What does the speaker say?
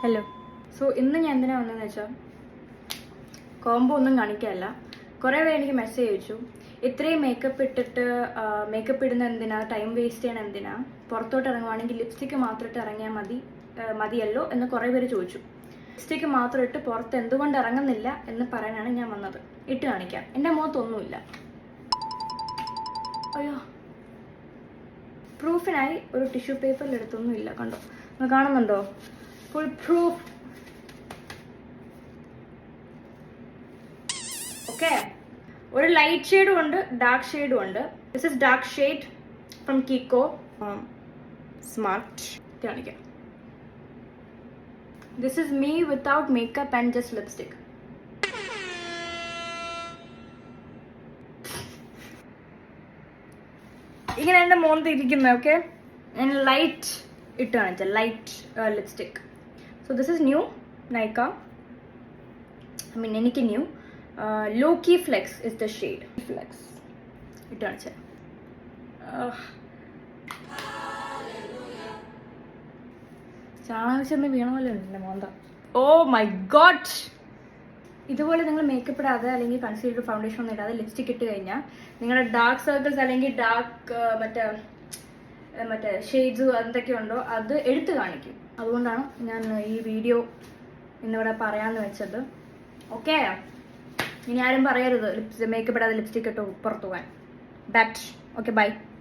Hello. So ഇന്ന് ഞാൻ എന്തിനാ വന്നതെന്ന് വെച്ചാൽ കോംബോ ഒന്നും കാണിക്കാനല്ല. കുറേ പേര് എനിക്ക് മെസ്സേജ് അയച്ചു, ഇത്രയും മേക്കപ്പ് ഇട്ടിട്ട് മേക്കപ്പ് ഇടുന്ന എന്തിനാ, ടൈം വേസ്റ്റ് ചെയ്യണം എന്തിനാ, പുറത്തോട്ട് ഇറങ്ങുവാണെങ്കിൽ ലിപ്സ്റ്റിക്ക് മാത്രം ഇട്ട് ഇറങ്ങിയാൽ മതിയല്ലോ എന്ന് കുറേ പേര് ചോദിച്ചു. ലിപ്സ്റ്റിക്ക് മാത്രം ഇട്ട് പുറത്ത് എന്തുകൊണ്ട് ഇറങ്ങുന്നില്ല എന്ന് പറയാനാണ് ഞാൻ വന്നത്. ഇട്ട് കാണിക്കാം. എൻ്റെ മുഖത്തൊന്നുമില്ല. അയ്യോ, പ്രൂഫിനായി ഒരു ടിഷ്യൂ പേപ്പറിൽ എടുത്തൊന്നും ഇല്ല. കണ്ടോ, നിങ്ങൾ കാണുന്നുണ്ടോ? Full proof. ഓക്കെ, ഒരു ലൈറ്റ് ഷെയ്ഡും ഉണ്ട്, ഡാർക്ക് ഷെയ്ഡും ഉണ്ട്. This is dark shade from Kiko smart. കാണിക്കാം. This is me without makeup and just lipstick. ഇങ്ങനെ എൻ്റെ മോന്ത് ഇരിക്കുന്നത്. ഓക്കെ, ഞാൻ ലൈറ്റ് ഇട്ട് കാണിച്ചാൽ light lipstick. So this is new Nykaa. എനിക്ക് new lucky flex is the shade. Flex ഇട്ട് കാണിച്ചാൽ ചാണകച്ചെന്ന് വീണ പോലെ ഉണ്ട് എൻ്റെ മോന്ത. Oh my god. ഇതുപോലെ നിങ്ങൾ മേക്കപ്പ് ഇടാതെ അല്ലെങ്കിൽ കൺസീലർ ഫൗണ്ടേഷൻ ഒന്നും ഇടാതെ ലിപ്സ്റ്റിക് ഇട്ട് കഴിഞ്ഞാൽ നിങ്ങളുടെ ഡാർക്ക് സർക്കിൾസ് അല്ലെങ്കിൽ ഡാർക്ക് മറ്റേ ഷെയ്ഡ്സ് എന്തൊക്കെയുണ്ടോ അത് എടുത്തു കാണിക്കും. അതുകൊണ്ടാണ് ഞാൻ ഈ വീഡിയോ ഇന്നിവിടെ പറയാമെന്ന് വെച്ചത്. ഓക്കെ, ഇനി ആരും പറയരുത് മേക്കപ്പ് ഇടാതെ ലിപ്സ്റ്റിക് ഇട്ട് പുറത്തു പോകാൻ. That okay, by.